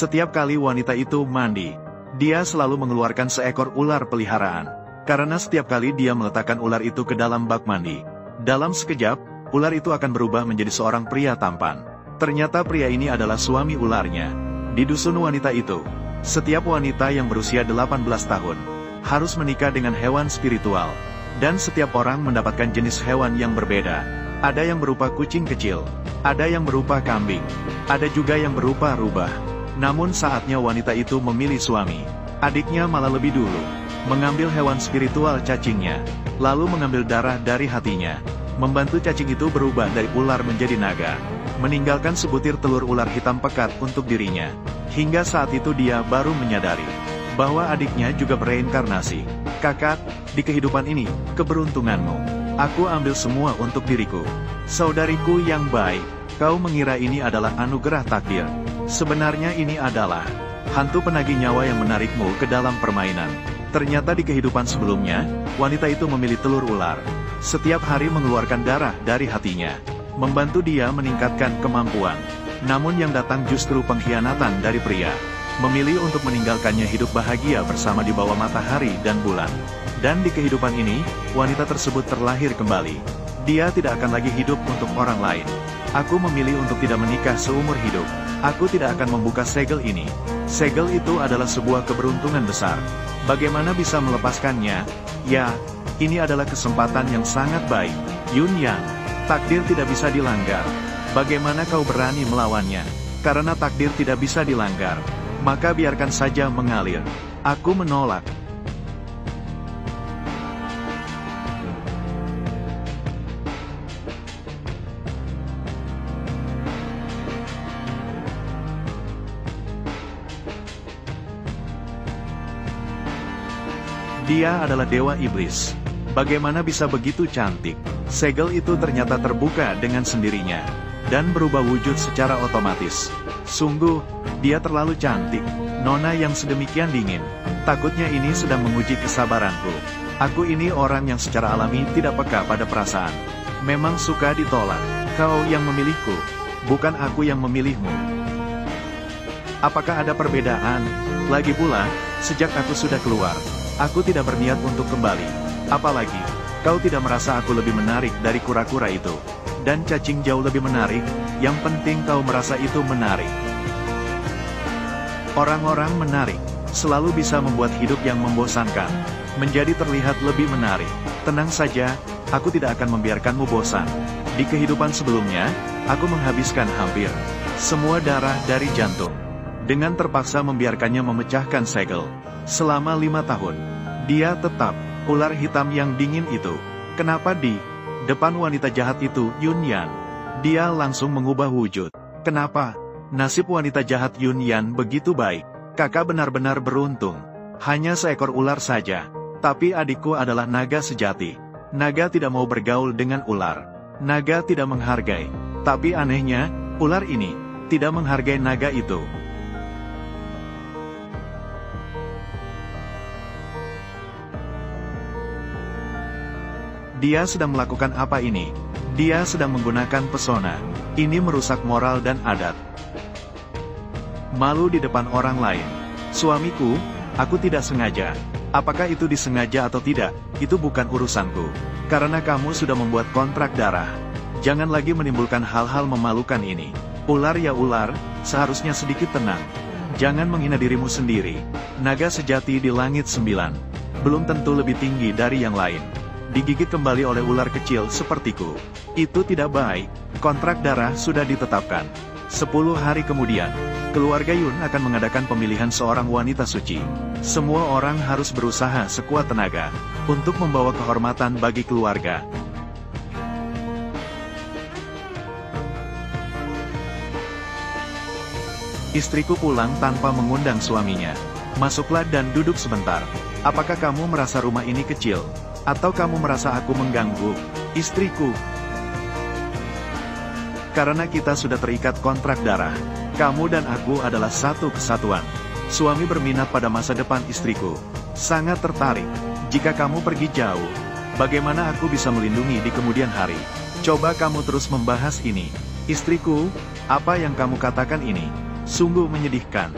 Setiap kali wanita itu mandi, dia selalu mengeluarkan seekor ular peliharaan. Karena setiap kali dia meletakkan ular itu ke dalam bak mandi, dalam sekejap, ular itu akan berubah menjadi seorang pria tampan. Ternyata pria ini adalah suami ularnya. Di dusun wanita itu, setiap wanita yang berusia 18 tahun harus menikah dengan hewan spiritual. Dan setiap orang mendapatkan jenis hewan yang berbeda. Ada yang berupa kucing kecil, ada yang berupa kambing, ada juga yang berupa rubah. Namun saatnya wanita itu memilih suami, adiknya malah lebih dulu mengambil hewan spiritual cacingnya, lalu mengambil darah dari hatinya, membantu cacing itu berubah dari ular menjadi naga, meninggalkan sebutir telur ular hitam pekat untuk dirinya. Hingga saat itu dia baru menyadari bahwa adiknya juga bereinkarnasi. Kakak, di kehidupan ini, keberuntunganmu, aku ambil semua untuk diriku. Saudariku yang baik, kau mengira ini adalah anugerah takdir. Sebenarnya ini adalah hantu penagih nyawa yang menarikmu ke dalam permainan. Ternyata di kehidupan sebelumnya, wanita itu memilih telur ular. Setiap hari mengeluarkan darah dari hatinya, membantu dia meningkatkan kemampuan. Namun yang datang justru pengkhianatan dari pria. Memilih untuk meninggalkannya hidup bahagia bersama di bawah matahari dan bulan. Dan di kehidupan ini, wanita tersebut terlahir kembali. Dia tidak akan lagi hidup untuk orang lain. Aku memilih untuk tidak menikah seumur hidup. Aku tidak akan membuka segel ini. Segel itu adalah sebuah keberuntungan besar. Bagaimana bisa melepaskannya? Ya, ini adalah kesempatan yang sangat baik. Yun Yang, takdir tidak bisa dilanggar. Bagaimana kau berani melawannya? Karena takdir tidak bisa dilanggar, maka biarkan saja mengalir. Aku menolak. Dia adalah dewa iblis. Bagaimana bisa begitu cantik? Segel itu ternyata terbuka dengan sendirinya, dan berubah wujud secara otomatis. Sungguh, dia terlalu cantik. Nona yang sedemikian dingin. Takutnya ini sedang menguji kesabaranku. Aku ini orang yang secara alami tidak peka pada perasaan. Memang suka ditolak. Kau yang memilihku, bukan aku yang memilihmu. Apakah ada perbedaan? Lagi pula, sejak aku sudah keluar, aku tidak berniat untuk kembali. Apalagi, kau tidak merasa aku lebih menarik dari kura-kura itu. Dan cacing jauh lebih menarik, yang penting kau merasa itu menarik. Orang-orang menarik, selalu bisa membuat hidup yang membosankan menjadi terlihat lebih menarik. Tenang saja, aku tidak akan membiarkanmu bosan. Di kehidupan sebelumnya, aku menghabiskan hampir semua darah dari jantung, dengan terpaksa membiarkannya memecahkan segel. Selama 5 tahun, dia tetap ular hitam yang dingin itu. Kenapa di depan wanita jahat itu, Yun Yan, dia langsung mengubah wujud? Kenapa? Nasib wanita jahat Yun Yan begitu baik. Kakak benar-benar beruntung. Hanya seekor ular saja. Tapi adikku adalah naga sejati. Naga tidak mau bergaul dengan ular. Naga tidak menghargai. Tapi anehnya, ular ini tidak menghargai naga itu. Dia sedang melakukan apa ini? Dia sedang menggunakan pesona. Ini merusak moral dan adat. Malu di depan orang lain. Suamiku, aku tidak sengaja. Apakah itu disengaja atau tidak, itu bukan urusanku. Karena kamu sudah membuat kontrak darah. Jangan lagi menimbulkan hal-hal memalukan ini. Ular ya ular, seharusnya sedikit tenang. Jangan menghina dirimu sendiri. Naga sejati di langit 9. Belum tentu lebih tinggi dari yang lain. Digigit kembali oleh ular kecil sepertiku. Itu tidak baik. Kontrak darah sudah ditetapkan. 10 hari kemudian, keluarga Yun akan mengadakan pemilihan seorang wanita suci. Semua orang harus berusaha sekuat tenaga untuk membawa kehormatan bagi keluarga. Istriku pulang tanpa mengundang suaminya. Masuklah dan duduk sebentar. Apakah kamu merasa rumah ini kecil? Atau kamu merasa aku mengganggu? Istriku. Karena kita sudah terikat kontrak darah. Kamu dan aku adalah satu kesatuan. Suami berminat pada masa depan istriku. Sangat tertarik. Jika kamu pergi jauh, bagaimana aku bisa melindungi di kemudian hari? Coba kamu terus membahas ini. Istriku, apa yang kamu katakan ini sungguh menyedihkan.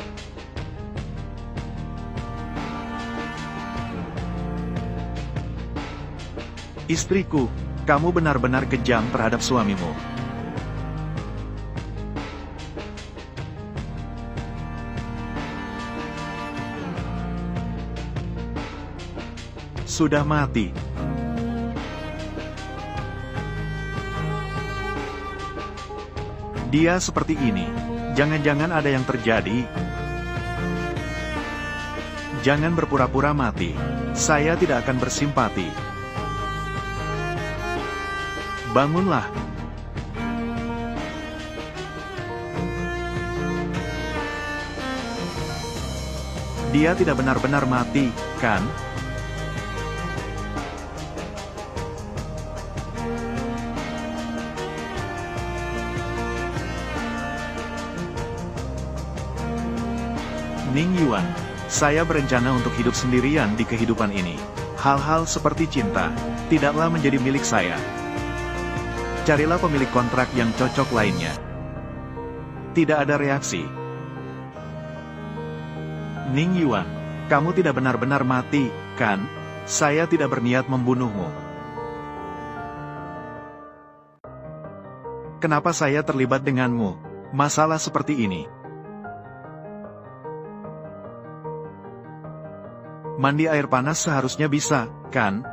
Istriku, kamu benar-benar kejam terhadap suamimu. Sudah mati. Dia seperti ini. Jangan-jangan ada yang terjadi. Jangan berpura-pura mati. Saya tidak akan bersimpati. Bangunlah. Dia tidak benar-benar mati, kan? Ning Yuan, saya berencana untuk hidup sendirian di kehidupan ini. Hal-hal seperti cinta, tidaklah menjadi milik saya. Carilah pemilik kontrak yang cocok lainnya. Tidak ada reaksi. Ning Yuan, kamu tidak benar-benar mati, kan? Saya tidak berniat membunuhmu. Kenapa saya terlibat denganmu? Masalah seperti ini. Mandi air panas seharusnya bisa, kan?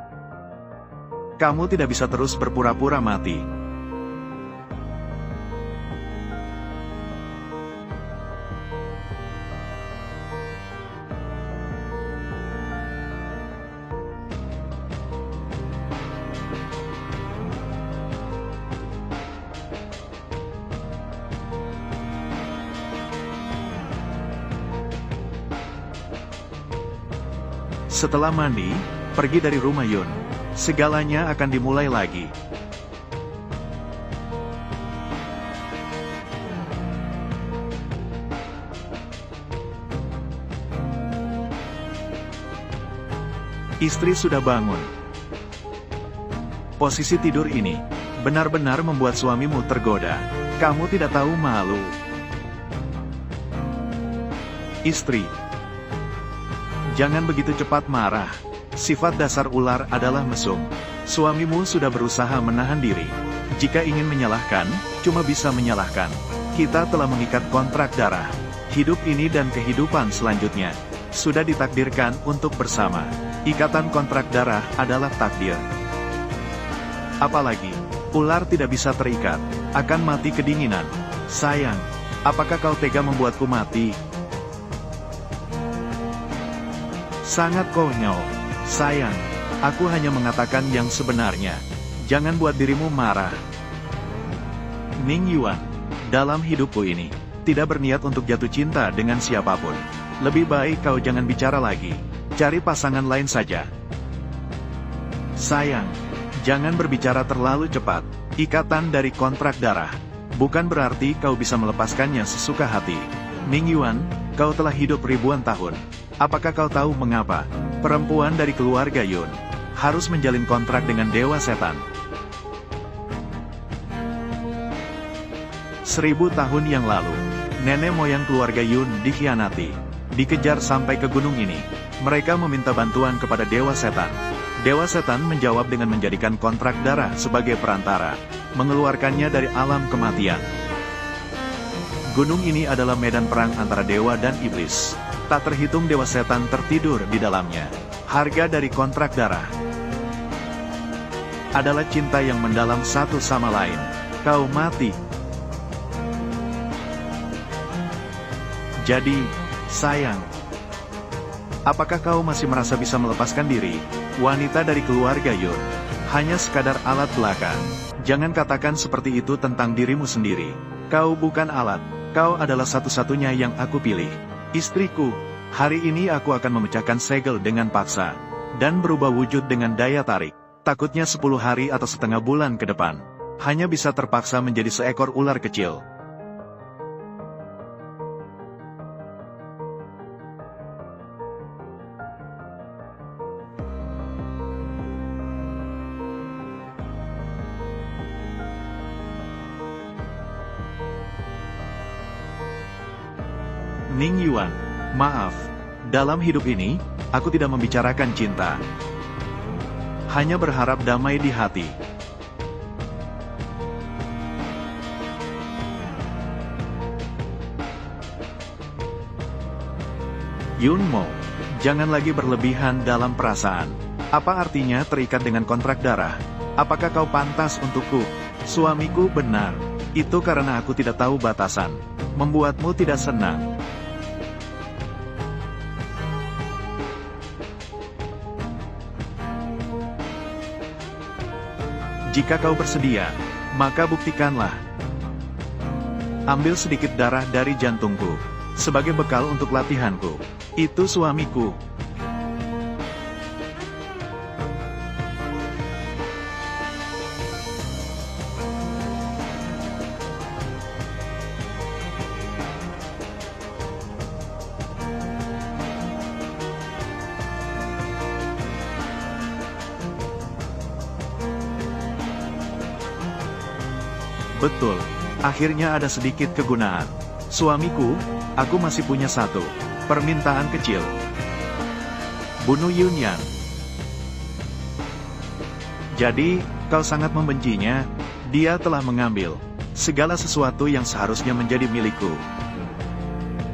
Kamu tidak bisa terus berpura-pura mati. Setelah mandi, pergi dari rumah Yun. Segalanya akan dimulai lagi. Istri sudah bangun. Posisi tidur ini benar-benar membuat suamimu tergoda. Kamu tidak tahu malu. Istri, jangan begitu cepat marah. Sifat dasar ular adalah mesum. Suamimu sudah berusaha menahan diri. Jika ingin menyalahkan, cuma bisa menyalahkan. Kita telah mengikat kontrak darah. Hidup ini dan kehidupan selanjutnya sudah ditakdirkan untuk bersama. Ikatan kontrak darah adalah takdir. Apalagi, ular tidak bisa terikat, akan mati kedinginan. Sayang, apakah kau tega membuatku mati? Sangat konyol. Sayang, aku hanya mengatakan yang sebenarnya. Jangan buat dirimu marah. Ning Yuan, dalam hidupku ini, tidak berniat untuk jatuh cinta dengan siapapun. Lebih baik kau jangan bicara lagi. Cari pasangan lain saja. Sayang, jangan berbicara terlalu cepat. Ikatan dari kontrak darah bukan berarti kau bisa melepaskannya sesuka hati. Ning Yuan, kau telah hidup ribuan tahun. Apakah kau tahu mengapa perempuan dari keluarga Yun harus menjalin kontrak dengan Dewa Setan? 1000 tahun yang lalu, nenek moyang keluarga Yun dikhianati. Dikejar sampai ke gunung ini. Mereka meminta bantuan kepada Dewa Setan. Dewa Setan menjawab dengan menjadikan kontrak darah sebagai perantara, mengeluarkannya dari alam kematian. Gunung ini adalah medan perang antara dewa dan iblis. Tak terhitung Dewa Setan tertidur di dalamnya. Harga dari kontrak darah adalah cinta yang mendalam satu sama lain. Kau mati. Jadi, sayang, apakah kau masih merasa bisa melepaskan diri? Wanita dari keluarga Yun hanya sekadar alat belaka. Jangan katakan seperti itu tentang dirimu sendiri. Kau bukan alat. Kau adalah satu-satunya yang aku pilih. Istriku, hari ini aku akan memecahkan segel dengan paksa, dan berubah wujud dengan daya tarik. Takutnya 10 hari atau setengah bulan ke depan, hanya bisa terpaksa menjadi seekor ular kecil. Ning Yuan, maaf, dalam hidup ini, aku tidak membicarakan cinta. hanya berharap damai di hati. Yunmo, jangan lagi berlebihan dalam perasaan. Apa artinya terikat dengan kontrak darah? Apakah kau pantas untukku? Suamiku, benar. Itu karena aku tidak tahu batasan. Membuatmu tidak senang. Jika kau bersedia, maka buktikanlah. Ambil sedikit darah dari jantungku, sebagai bekal untuk latihanku. Itu suamiku. Betul, akhirnya ada sedikit kegunaan. Suamiku, aku masih punya satu permintaan kecil. Bunuh Yunyan. Jadi, kau sangat membencinya. Dia telah mengambil segala sesuatu yang seharusnya menjadi milikku.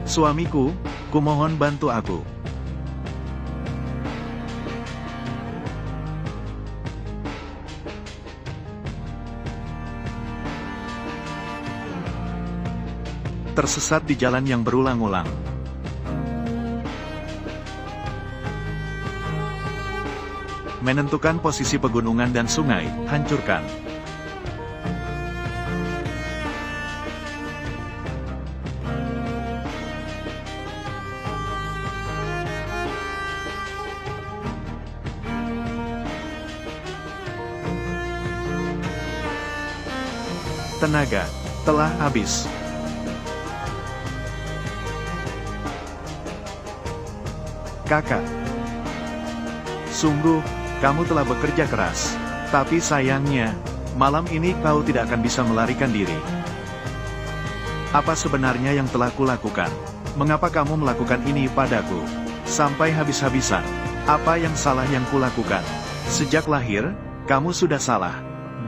Suamiku, kumohon bantu aku. Tersesat di jalan yang berulang-ulang. Menentukan posisi pegunungan dan sungai, hancurkan. Tenaga telah habis. Kakak, sungguh, kamu telah bekerja keras. Tapi sayangnya, malam ini kau tidak akan bisa melarikan diri. Apa sebenarnya yang telah kulakukan? Mengapa kamu melakukan ini padaku? Sampai habis-habisan. Apa yang salah yang kulakukan? Sejak lahir, kamu sudah salah.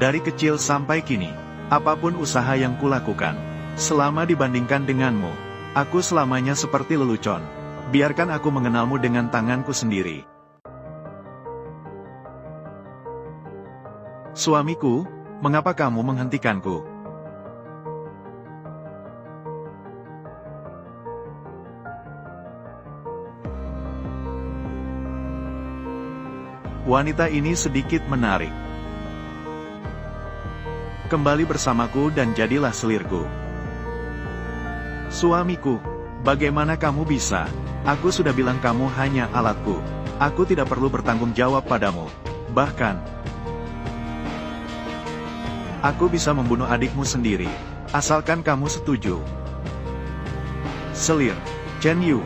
Dari kecil sampai kini, apapun usaha yang kulakukan, selama dibandingkan denganmu, aku selamanya seperti lelucon. Biarkan aku mengenalmu dengan tanganku sendiri. Suamiku, mengapa kamu menghentikanku? Wanita ini sedikit menarik. Kembali bersamaku dan jadilah selirku. Suamiku, bagaimana kamu bisa? Aku sudah bilang kamu hanya alatku. Aku tidak perlu bertanggung jawab padamu. Bahkan, aku bisa membunuh adikmu sendiri, asalkan kamu setuju. Selir, Chen Yu,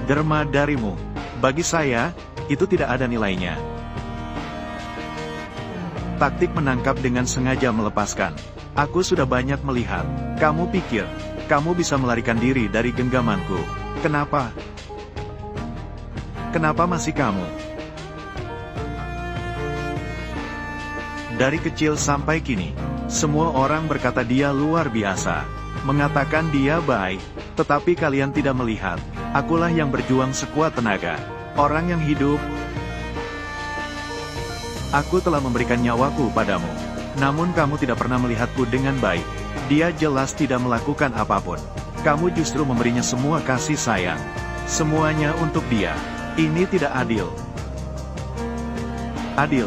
derma darimu. Bagi saya, itu tidak ada nilainya. Taktik menangkap dengan sengaja melepaskan. Aku sudah banyak melihat. Kamu pikir, kamu bisa melarikan diri dari genggamanku. Kenapa? Kenapa masih kamu? Dari kecil sampai kini, semua orang berkata dia luar biasa. Mengatakan dia baik, tetapi kalian tidak melihat. Akulah yang berjuang sekuat tenaga. Orang yang hidup. Aku telah memberikan nyawaku padamu. Namun kamu tidak pernah melihatku dengan baik. Dia jelas tidak melakukan apapun. Kamu justru memberinya semua kasih sayang. Semuanya untuk dia. Ini tidak adil. Adil.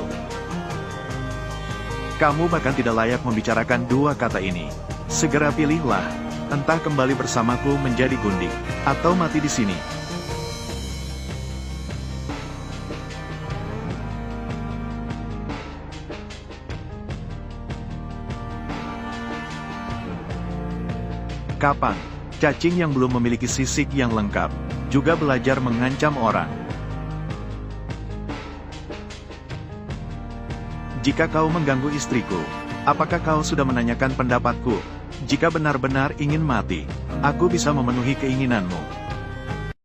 Kamu bahkan tidak layak membicarakan dua kata ini. Segera pilihlah. Entah kembali bersamaku menjadi gundik, atau mati di sini. Kapan? Cacing yang belum memiliki sisik yang lengkap, juga belajar mengancam orang. Jika kau mengganggu istriku, apakah kau sudah menanyakan pendapatku? Jika benar-benar ingin mati, aku bisa memenuhi keinginanmu.